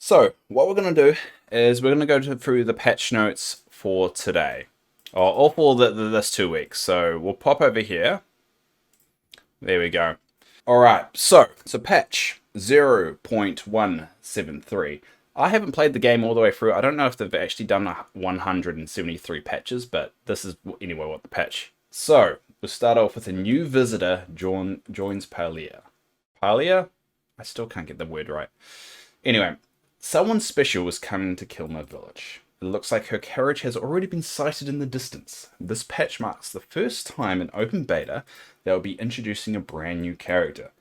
So what we're going to do is we're going to through the patch notes for today, or all for this 2 weeks. So we'll pop over here. There we go. All right. So patch 0.173. I haven't played the game all the way through. I don't know if they've actually done 173 patches, but this is anyway what the patch. So we'll start off with a new visitor joins Palia. Palia? I still can't get the word right. Anyway. Someone special is coming to kill my village. It looks like her carriage has already been sighted in the distance. This patch marks the first time in open beta they will be introducing a brand new character.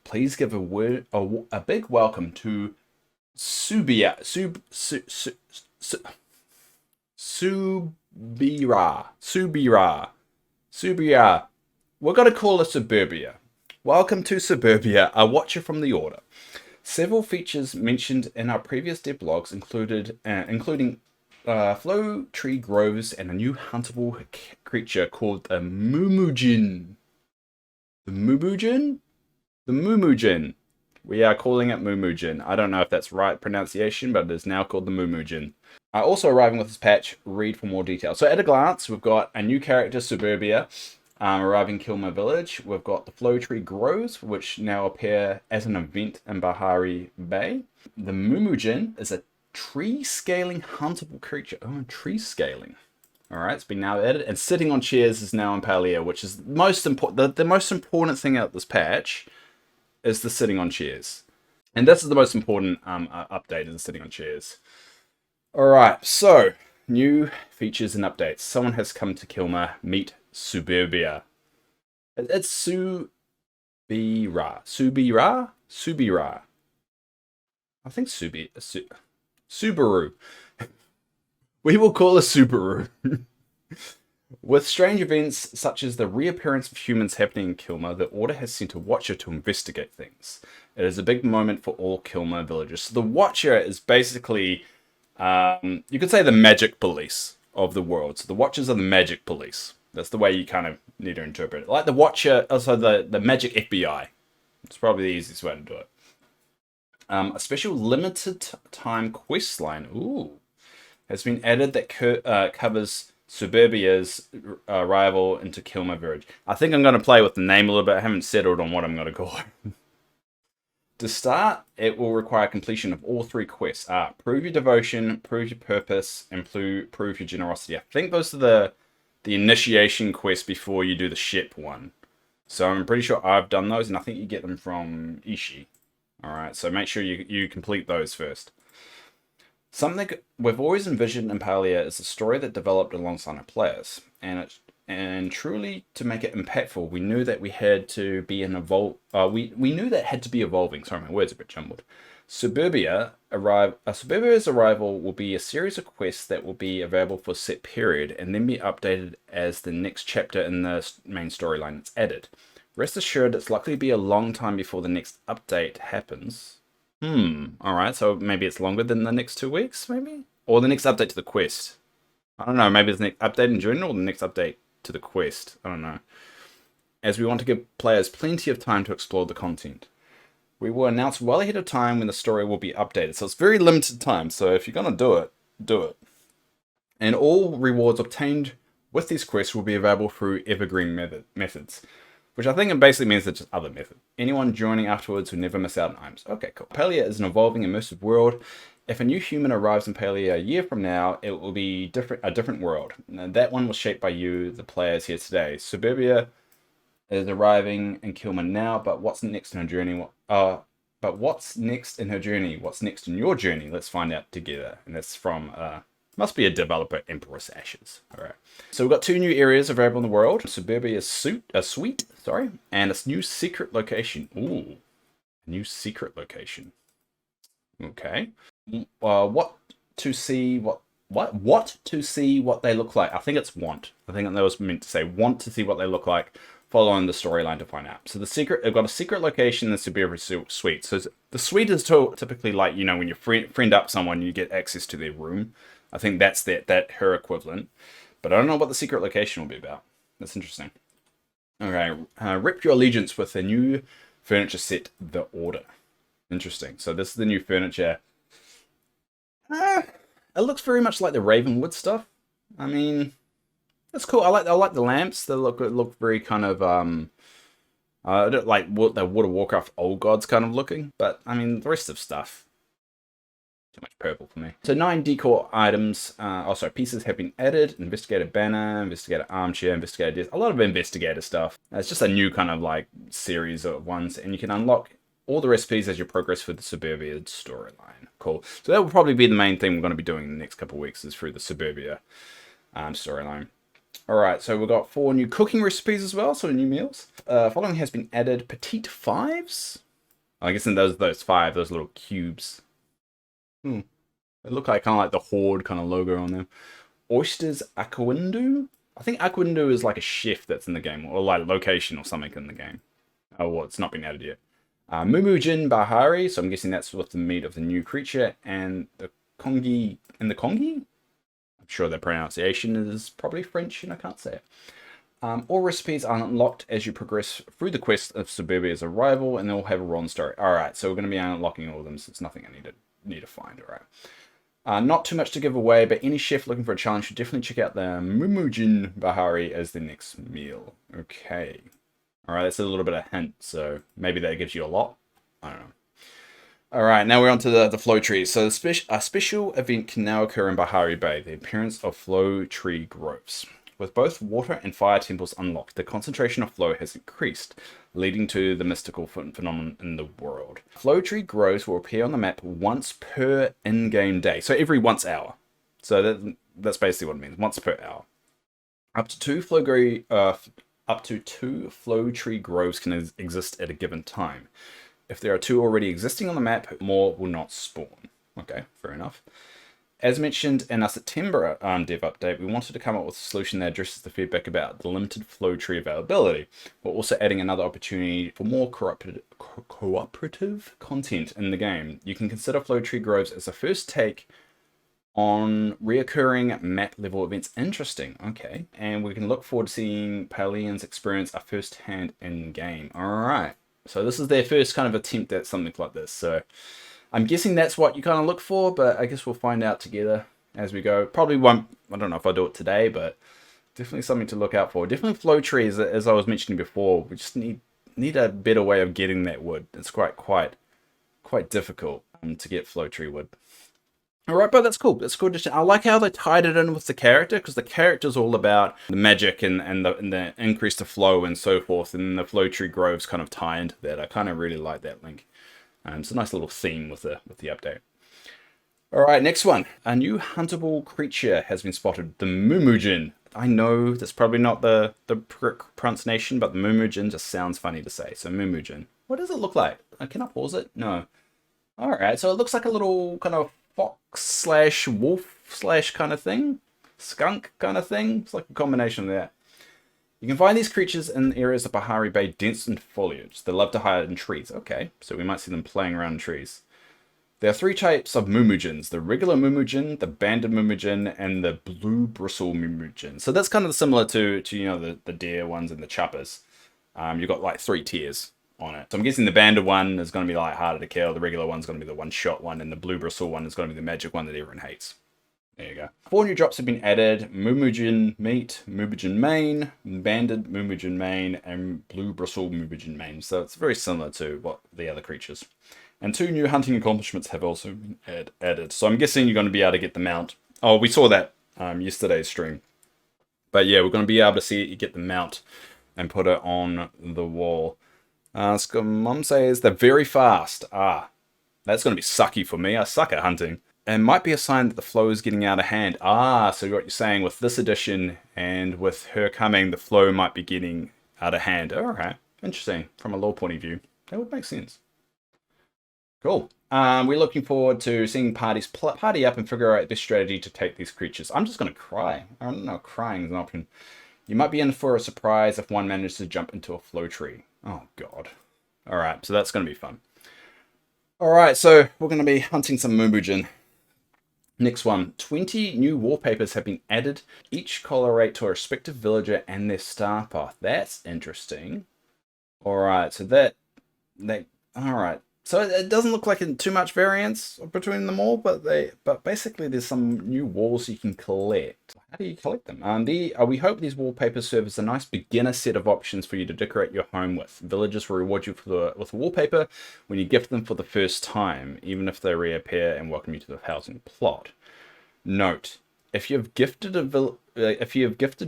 Please give a big welcome to Subira. Subira. We're going to call her Suburbia. Welcome to Suburbia, a watcher from the Order. Several features mentioned in our previous devlogs including flow tree groves and a new huntable creature called the Muujin. The Muujin? The Muujin. We are calling it Muujin. I don't know if that's right pronunciation, but it is now called the Muujin. Also arriving with this patch, read for more details. So at a glance, we've got a new character, Suburbia, arriving Kill My Village. We've got the Flow Tree Groves, which now appear as an event in Bahari Bay. The Muujin is a tree-scaling huntable creature. Oh, tree scaling. Alright, it's been now added. And sitting on chairs is now in Palia, which is most important. The most important thing out this patch is the sitting on chairs. And this is the most important update, is the sitting on chairs. Alright, so new features and updates. Someone has come to Kilma. Meet Suburbia. It's Subira. Subira. I think Subaru. We will call her Subaru. With strange events such as the reappearance of humans happening in Kilma, the Order has sent a Watcher to investigate things. It is a big moment for all Kilma villagers. So the Watcher is basically, you could say, the magic police of the world. So the Watchers are the magic police. That's the way you kind of need to interpret it. Like the Watcher, also the magic FBI. It's probably the easiest way to do it. A special limited time quest line, has been added that covers Suburbia's arrival into Kilma Village. I think I'm going to play with the name a little bit. I haven't settled on what I'm going to call it. To start, it will require completion of all 3 quests. Prove your devotion, prove your purpose, and prove your generosity. I think those are the initiation quest before you do the ship one. So I'm pretty sure I've done those, and I think you get them from Ishii. Alright, so make sure you complete those first. Something we've always envisioned in Palia is a story that developed alongside our players. And truly, to make it impactful, we knew that we had to be we knew that had to be evolving. Sorry, my words are a bit jumbled. Suburbia's arrival will be a series of quests that will be available for a set period and then be updated as the next chapter in the main storyline is added. Rest assured, it's likely to be a long time before the next update happens. Alright, so maybe it's longer than the next 2 weeks, maybe? Or the next update to the quest. I don't know, maybe it's the next update in general or the next update to the quest. I don't know. As we want to give players plenty of time to explore the content. We will announce well ahead of time when the story will be updated. So it's very limited time. So if you're going to do it, do it. And all rewards obtained with these quests will be available through evergreen methods. Which I think it basically means it's just other method. Anyone joining afterwards will never miss out on items. Okay, cool. Palia is an evolving, immersive world. If a new human arrives in Palia a year from now, it will be a different world. And that one was shaped by you, the players here today. Suburbia is arriving in Kilman now, but what's next in her journey? What's next in her journey? What's next in your journey? Let's find out together. And that's from, must be a developer, Empress Ashes. All right. So we've got 2 new areas available in the world. Suburbia's suite, and its new secret location. Ooh, a new secret location. Okay. What to see what they look like. I think it's want. I think that was meant to say want to see what they look like. Following the storyline to find out. So they've got a secret location in the Subira suite. So the suite is typically like, you know, when you friend up someone, you get access to their room. I think that's that her equivalent. But I don't know what the secret location will be about. That's interesting. Okay, rep your allegiance with a new furniture set, The Order. Interesting. So this is the new furniture. It looks very much like the Ravenwood stuff. I mean, that's cool. I like the lamps. They look very kind of I don't like what the World of Warcraft old gods kind of looking. But I mean, the rest of stuff, too much purple for me. So 9 decor items, pieces have been added. Investigator banner, investigator armchair, investigator desk. A lot of investigator stuff. It's just a new kind of like series of ones, and you can unlock all the recipes as you progress through the Suburbia storyline. Cool. So that will probably be the main thing we're going to be doing in the next couple of weeks, is through the Suburbia storyline. Alright, so we've got 4 new cooking recipes as well, so new meals. Following has been added petite fives. I guess in those little cubes. They look like kind of like the Horde kind of logo on them. Oysters Aquindu? I think Aquindu is like a chef that's in the game, or like location or something in the game. Oh, well, it's not been added yet. Muujin Bahari, so I'm guessing that's with the meat of the new creature, and the Kongi. I'm sure the pronunciation is probably French and I can't say it. All recipes are unlocked as you progress through the quest of Suburbia's arrival, and they'll have a run story. Alright, so we're going to be unlocking all of them, so it's nothing I need to find. Alright. Not too much to give away, but any chef looking for a challenge should definitely check out the Muujin Bahari as the next meal. Okay. Alright, that's a little bit of hint, so maybe that gives you a lot. I don't know. Alright, now we're on to the flow trees. So a special event can now occur in Bahari Bay, the appearance of flow tree groves. With both water and fire temples unlocked, the concentration of flow has increased, leading to the mystical phenomenon in the world. Flow tree groves will appear on the map once per in-game day, so every once hour. So that's basically what it means, once per hour. Up to two flow tree groves can exist at a given time. If there are 2 already existing on the map, more will not spawn. Okay, fair enough. As mentioned in our September dev update, we wanted to come up with a solution that addresses the feedback about the limited flow tree availability, while also adding another opportunity for more cooperative content in the game. You can consider flow tree groves as a first take on reoccurring map level events. Interesting, okay. And we can look forward to seeing Palians experience a first-hand in-game. Alright. So this is their first kind of attempt at something like this. So I'm guessing that's what you kind of look for, but I guess we'll find out together as we go. Probably won't, I don't know if I'll do it today, but definitely something to look out for. Definitely flow trees, as I was mentioning before. We just need a better way of getting that wood. It's quite difficult to get flow tree wood. Alright, but that's cool. That's cool. I like how they tied it in with the character, because the character's all about the magic and the increase to flow and so forth, and the flow tree groves kind of tie into that. I kind of really like that link. It's a nice little theme with the update. Alright, next one. A new huntable creature has been spotted, the Muujin. I know that's probably not the pronunciation, but the Muujin just sounds funny to say. So Muujin. What does it look like? Can I pause it? No. Alright, so it looks like a little kind of fox / wolf / kind of thing. Skunk kind of thing. It's like a combination of that. You can find these creatures in areas of Bahari Bay dense in foliage. They love to hide in trees. Okay, so we might see them playing around in trees. There are 3 types of Muujins. The regular Muujin, the banded Muujin, and the blue bristle Muujin. So that's kind of similar to you know, the deer ones and the choppers. You've got like 3 tiers on it. So I'm guessing the banded one is going to be like harder to kill. The regular one's going to be the one-shot one, and the blue bristle one is going to be the magic one that everyone hates. There you go. 4 new drops have been added. Muujin meat, Muujin mane, banded Muujin mane, and blue bristle Muujin mane. So it's very similar to what the other creatures. And 2 new hunting accomplishments have also been added. So I'm guessing you're going to be able to get the mount. Oh, we saw that yesterday's stream. But yeah, we're going to be able to see it. You get the mount and put it on the wall. Mum says they're very fast. That's going to be sucky for me. I suck at hunting. And might be a sign that the flow is getting out of hand. So what you're saying with this edition and with her coming, the flow might be getting out of hand. Okay, interesting. From a lore point of view, that would make sense. Cool. We're looking forward to seeing parties party up and figure out this strategy to take these creatures. I'm just going to cry. I don't know, crying is an option. You might be in for a surprise if one manages to jump into a flow tree. Oh, God. All right, so that's going to be fun. All right, so we're going to be hunting some Muujin. Next one, 20 new wallpapers have been added. Each correlate to a respective villager and their star path. That's interesting. All right, so all right. So it doesn't look like too much variance between them all, but basically there's some new walls you can collect. How do you collect them? We hope these wallpapers serve as a nice beginner set of options for you to decorate your home with. Villagers will reward you with wallpaper when you gift them for the first time, even if they reappear and welcome you to the housing plot. Note: if you have gifted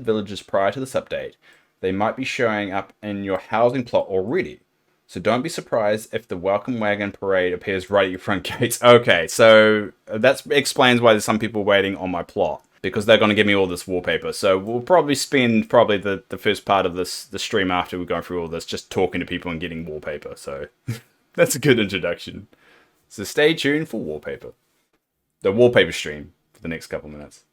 villagers prior to this update, they might be showing up in your housing plot already. So don't be surprised if the welcome wagon parade appears right at your front gates. Okay, so that explains why there's some people waiting on my plot, because they're going to give me all this wallpaper. So we'll probably spend the first part of the stream after we go through all this just talking to people and getting wallpaper. So that's a good introduction. So stay tuned for wallpaper. The wallpaper stream for the next couple minutes.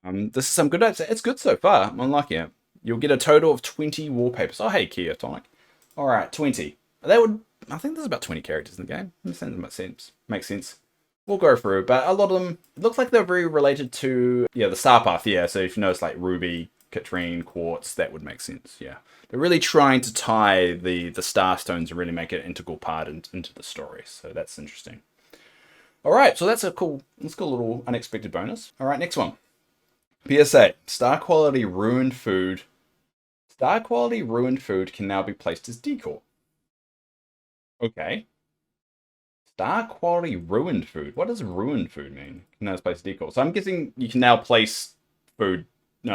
This is some good. It's good so far. I'm liking it. You'll get a total of 20 wallpapers. Oh, hey, Kia Tonic. All right, 20. I think there's about 20 characters in the game. Makes sense. We'll go through, but a lot of them, it looks like they're very related to, the star path, yeah. So if you notice like Ruby, Katrine, Quartz, that would make sense, yeah. They're really trying to tie the star stones and really make it an integral part into the story. So that's interesting. All right, so that's a cool little unexpected bonus. All right, next one. PSA, star quality ruined food. Star quality ruined food can now be placed as decor. Okay. Star quality ruined food. What does ruined food mean? Can now place decor. So I'm guessing you can now place food,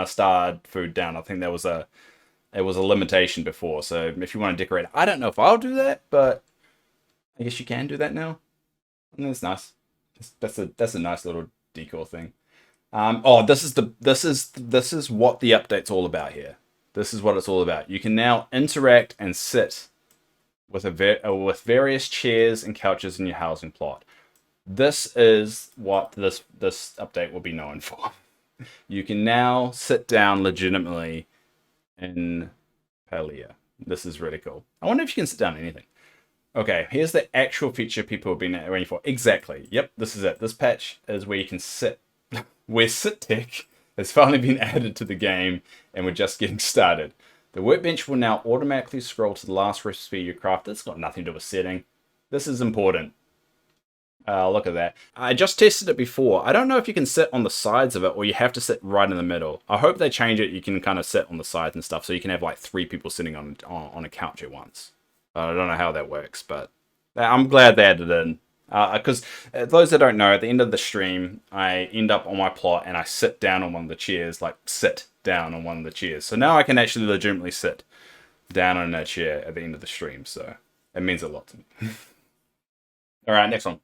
starred food down. I think there was a limitation before. So if you want to decorate, I don't know if I'll do that, but I guess you can do that now. And that's nice. That's a nice little decor thing. This is what the update's all about here. This is what it's all about. You can now interact and sit with various chairs and couches in your housing plot. This is what this update will be known for. You can now sit down legitimately in Palia. This is really cool. I wonder if you can sit down anything. Okay, here's the actual feature people have been waiting for. Exactly. Yep, this is it. This patch is where you can sit. Where sit tech has finally been added to the game, and we're just getting started. The workbench will now automatically scroll to the last recipe you crafted. It's got nothing to do with setting. This is important. Look at that. I just tested it before. I don't know if you can sit on the sides of it or you have to sit right in the middle. I hope they change it. You can kind of sit on the sides and stuff, so you can have like 3 people sitting on a couch at once. I don't know how that works, but I'm glad they added it in. Because those that don't know, at the end of the stream, I end up on my plot and I sit down on one of the chairs, like sit down on one of the chairs. So now I can actually legitimately sit down on a chair at the end of the stream. So it means a lot to me. All right, next one.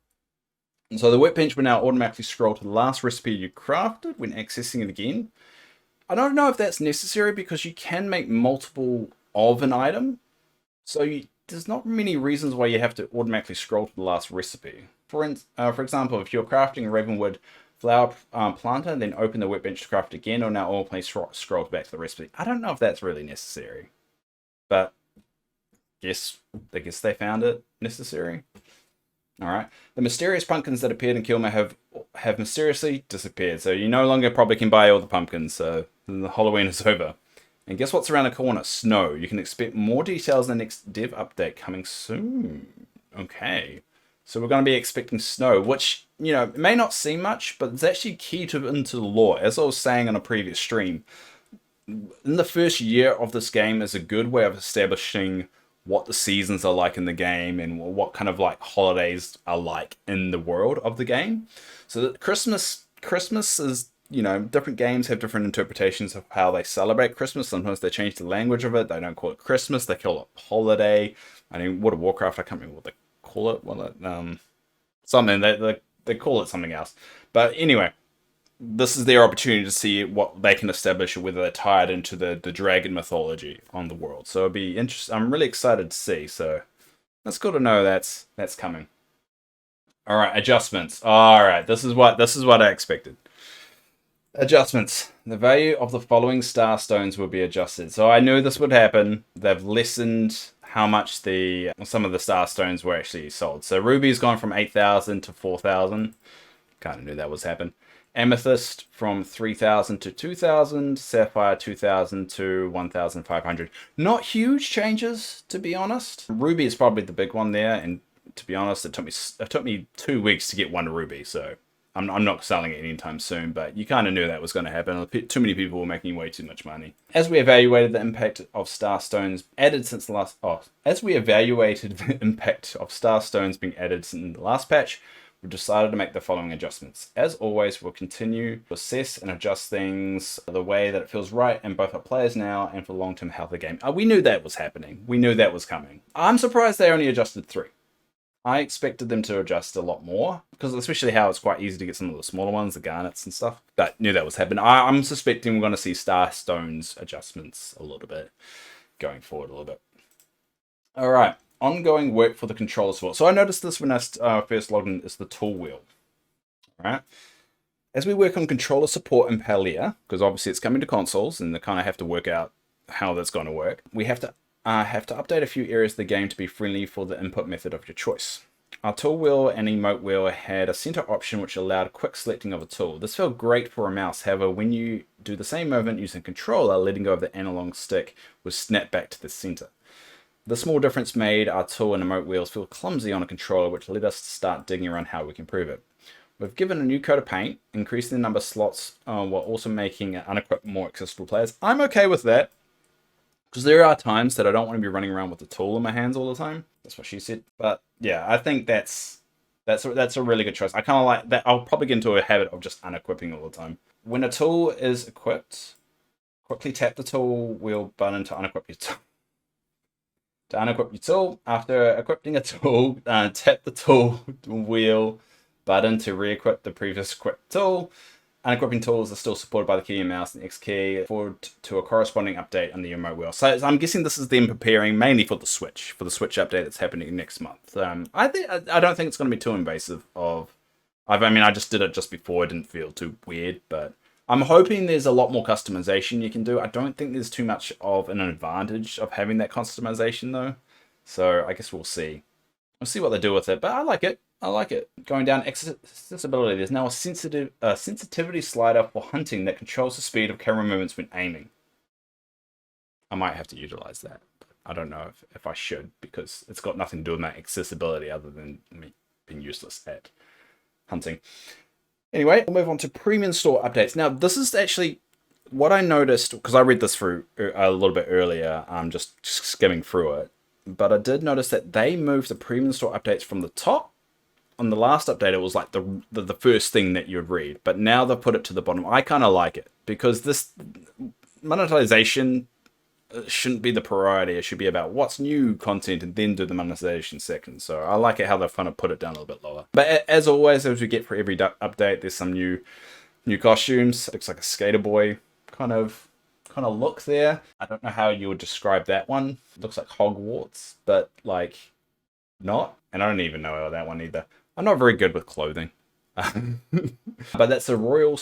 So the workbench will now automatically scroll to the last recipe you crafted when accessing it again. I don't know if that's necessary because you can make multiple of an item. So there's not many reasons why you have to automatically scroll to the last recipe. For example, if you're crafting a Ravenwood flower planter, then open the workbench to craft again, or now automatically scroll back to the recipe. I don't know if that's really necessary, but I guess they found it necessary. All right. The mysterious pumpkins that appeared in Kilmer have mysteriously disappeared, so you no longer probably can buy all the pumpkins. So the Halloween is over. And guess what's around the corner? Snow. You can expect more details in the next dev update coming soon. Okay. So we're going to be expecting snow, which, it may not seem much, but it's actually key into the lore. As I was saying on a previous stream, in the first year of this game is a good way of establishing what the seasons are like in the game and what kind of like holidays are like in the world of the game. So that Christmas is, different games have different interpretations of how they celebrate Christmas. Sometimes they change the language of it. They don't call it Christmas. They call it holiday. I mean, World of Warcraft, I can't remember what they call it. Something. They call it something else. But anyway, this is their opportunity to see what they can establish or whether they're tied into the dragon mythology on the world. So it'll be interesting. I'm really excited to see. So that's good to know that's coming. All right, adjustments. All right, this is what I expected. Adjustments. The value of the following star stones will be adjusted. So I knew this would happen. They've lessened how much some of the star stones were actually sold. So Ruby's gone from 8,000 to 4,000. Kind of knew that was happen. Amethyst from 3,000 to 2,000. Sapphire 2,000 to 1,500. Not huge changes, to be honest. Ruby is probably the big one there, and to be honest, it took me 2 weeks to get 1 ruby, so I'm not selling it anytime soon, but you kind of knew that was going to happen. Too many people were making way too much money. As we evaluated the impact of Starstones added since the last... as we evaluated the impact of Starstones being added in the last patch, we decided to make the following adjustments. As always, we'll continue to assess and adjust things the way that it feels right in both our players now and for the long-term health of the game. We knew that was happening. We knew that was coming. I'm surprised they only adjusted 3. I expected them to adjust a lot more, because especially how it's quite easy to get some of the smaller ones, the garnets and stuff. But knew that was happening. I'm suspecting we're going to see Starstones adjustments a little bit going forward a little bit. All right, ongoing work for the controller support. So I noticed this when I first logged in, is the tool wheel. All right. As we work on controller support in Palia, because obviously it's coming to consoles and they kind of have to work out how that's going to work, we have to update a few areas of the game to be friendly for the input method of your choice. Our tool wheel and emote wheel had a center option which allowed quick selecting of a tool. This felt great for a mouse, however when you do the same movement using a controller, letting go of the analog stick was snap back to the center. The small difference made our tool and emote wheels feel clumsy on a controller, which led us to start digging around how we can improve it. We've given a new coat of paint, increasing the number of slots while also making it unequipped more accessible players. I'm okay with that. Because there are times that I don't want to be running around with the tool in my hands all the time. That's what she said. But yeah, I think that's a really good choice. I kind of like that. I'll probably get into a habit of just unequipping all the time. When a tool is equipped, quickly tap the tool wheel button to unequip your tool. To unequip your tool, after equipping a tool, tap the tool wheel button to re-equip the previous equipped tool. Unequipping tools are still supported by the key and mouse and X key. Forward to a corresponding update on the emote wheel. So I'm guessing this is them preparing mainly for the Switch update that's happening next month. I don't think it's going to be too invasive. I just did it just before. It didn't feel too weird, but I'm hoping there's a lot more customization you can do. I don't think there's too much of an advantage of having that customization though. So I guess we'll see. We'll see what they do with it, but I like it. I like it. Going down accessibility, there's now a sensitivity slider for hunting that controls the speed of camera movements when aiming. I might have to utilize that. But I don't know if I should, because it's got nothing to do with my accessibility other than me being useless at hunting. Anyway, we'll move on to premium store updates. Now, this is actually what I noticed, because I read this through a little bit earlier, just skimming through it. But I did notice that they moved the premium store updates from the top. On the last update, it was like the first thing that you'd read, but now they've put it to the bottom. I kind of like it, because this monetization shouldn't be the priority. It should be about what's new content and then do the monetization second. So I like it how they've kind of put it down a little bit lower. But as always, as we get for every update, there's some new costumes. Looks like a skater boy kind of look there. I don't know how you would describe that one. It looks like Hogwarts, but like not. And I don't even know that one either. I'm not very good with clothing. But that's a Royal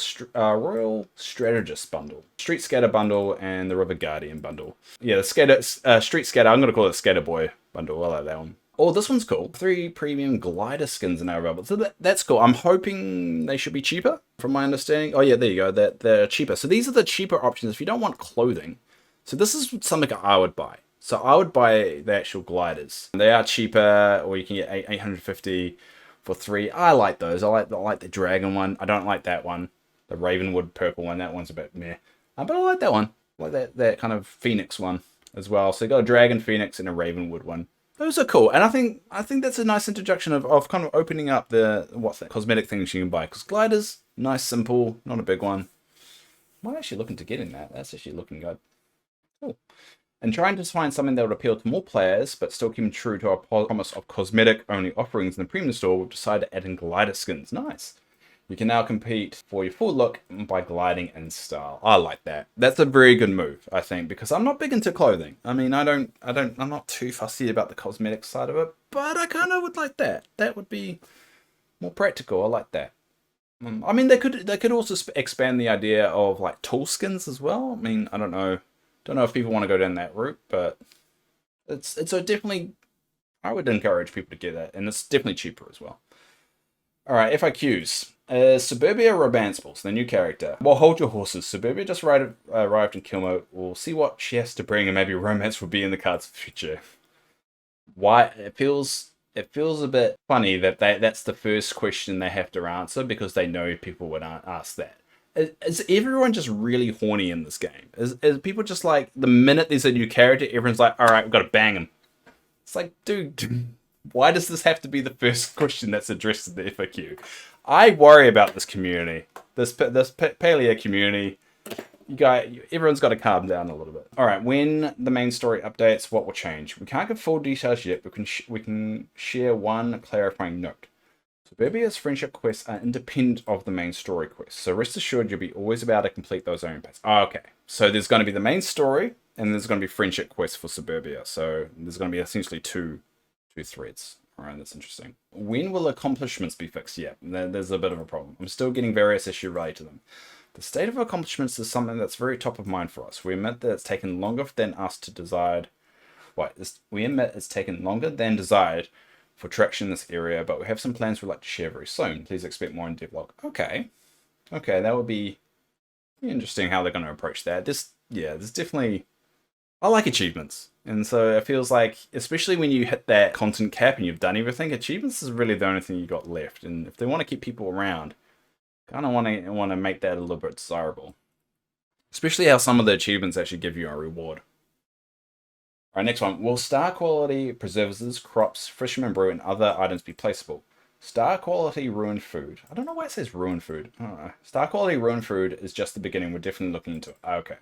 Strategist bundle, Street Skater bundle, and the River Guardian bundle. Yeah, the Street Skater, I'm going to call it Skater Boy bundle. I like that one. Oh, this one's cool. 3 premium glider skins are now available. So that's cool. I'm hoping they should be cheaper, from my understanding. Oh yeah, there you go. They're cheaper. So these are the cheaper options if you don't want clothing. So this is something I would buy. So I would buy the actual gliders. They are cheaper, or you can get 850 for 3. I like those. I like the dragon one. I don't like that one. The Ravenwood purple one. That one's a bit meh. But I like that one. I like that kind of Phoenix one as well. So you got a Dragon Phoenix and a Ravenwood one. Those are cool. And I think that's a nice introduction of kind of opening up the cosmetic things you can buy. Because gliders, nice, simple, not a big one. I'm actually looking to get in that. That's actually looking good. Cool. And trying to find something that would appeal to more players, but still keeping true to our promise of cosmetic-only offerings in the premium store, we've decided to add in glider skins. Nice. You can now compete for your full look by gliding in style. I like that. That's a very good move, I think, because I'm not big into clothing. I mean, I'm not too fussy about the cosmetic side of it, but I kind of would like that. That would be more practical. I like that. I mean, they could also expand the idea of like tool skins as well. I mean, I don't know if people want to go down that route, but it's definitely, I would encourage people to get that, and it's definitely cheaper as well. All right, FAQs. Suburbia Romanceables, the new character. Well, hold your horses. Suburbia just arrived in kill mode. We'll see what she has to bring, and maybe romance will be in the cards for the future. Why? It feels it feels a bit funny that that's the first question they have to answer because they know people would ask that. Is everyone just really horny in this game? Is people just like, the minute there's a new character, everyone's like, all right, we've got to bang him. It's like, dude, why does this have to be the first question that's addressed in the FAQ? I worry about this community, this Palia community. Everyone's got to calm down a little bit. All right, when the main story updates, what will change? We can't give full details yet, but we can share one clarifying note. Suburbia's friendship quests are independent of the main story quests, so rest assured you'll be always able to complete those own paths. Oh, okay, so there's going to be the main story, and there's going to be friendship quests for Suburbia. So there's going to be essentially two threads. All right, that's interesting. When will accomplishments be fixed? Yeah, there's a bit of a problem. I'm still getting various issues related to them. The state of accomplishments is something that's very top of mind for us. We admit that it's taken longer than us to decide. We admit it's taken longer than desired for traction in this area, but we have some plans we'd like to share very soon. Please expect more in devlog. Okay, that would be interesting how they're going to approach that. There's definitely. I like achievements, and so it feels like, especially when you hit that content cap and you've done everything, achievements is really the only thing you got left. And if they want to keep people around, kind of want to make that a little bit desirable. Especially how some of the achievements actually give you a reward. Alright, next one. Will star quality preserves, crops, fisherman brew, and other items be placeable? Star quality ruined food. I don't know why it says ruined food. I don't know. Star quality ruined food is just the beginning. We're definitely looking into it. Okay.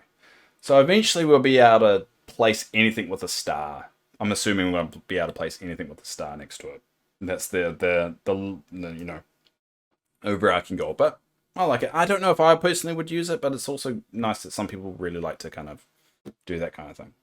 So eventually we'll be able to place anything with a star. I'm assuming we'll be able to place anything with a star next to it. That's the overarching goal. But I like it. I don't know if I personally would use it, but it's also nice that some people really like to kind of do that kind of thing.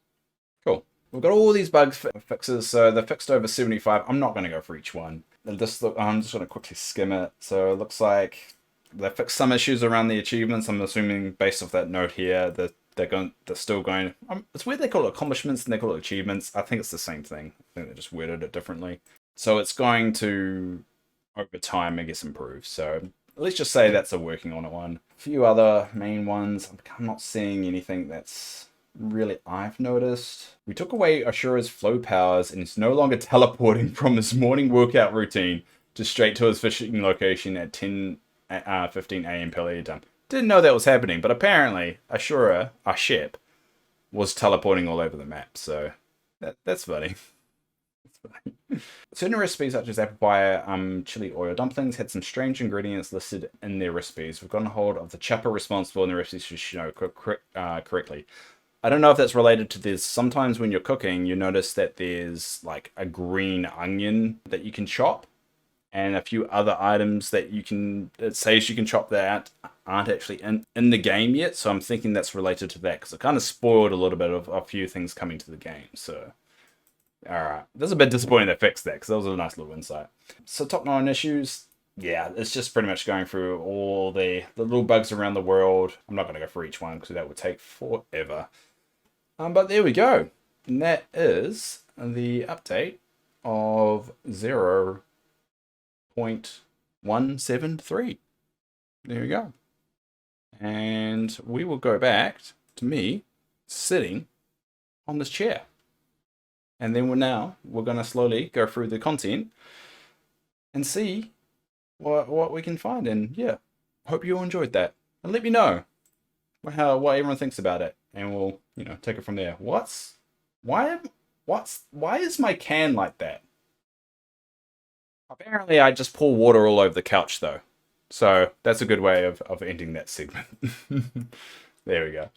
Cool. We've got all these bug fixes, so they're fixed over 75. I'm not going to go for each one. I'm just going to quickly skim it. So it looks like they fixed some issues around the achievements. I'm assuming based off that note here that they're still going. It's weird they call it accomplishments and they call it achievements. I think it's the same thing. I think they just worded it differently. So it's going to, over time, I guess, improve. So let's just say that's a working on it one. A few other main ones. I'm not seeing anything that's really I've noticed. We took away Ashura's flow powers and he's no longer teleporting from his morning workout routine to straight to his fishing location at 10:15 a.m. Palia time. Didn't know that was happening, but apparently Ashura, our ship, was teleporting all over the map, so that's funny. Certain recipes such as apple pie, chili oil dumplings had some strange ingredients listed in their recipes. We've gotten hold of the chopper responsible in the recipes to show correctly. I don't know if that's related to this. Sometimes when you're cooking, you notice that there's like a green onion that you can chop, and a few other items that it says you can chop that aren't actually in the game yet. So I'm thinking that's related to that because it kind of spoiled a little bit of a few things coming to the game. So, alright. That's a bit disappointing they fixed that because that was a nice little insight. So top 9 issues. Yeah, it's just pretty much going through all the little bugs around the world. I'm not going to go for each one because that would take forever. But there we go. And that is the update of 0.173. There we go. And we will go back to me sitting on this chair. And then we're going to slowly go through the content and see what we can find. And yeah, hope you all enjoyed that. And let me know what everyone thinks about it. And we'll, take it from there. Why is my can like that? Apparently I just pour water all over the couch though. So that's a good way of ending that segment. There we go.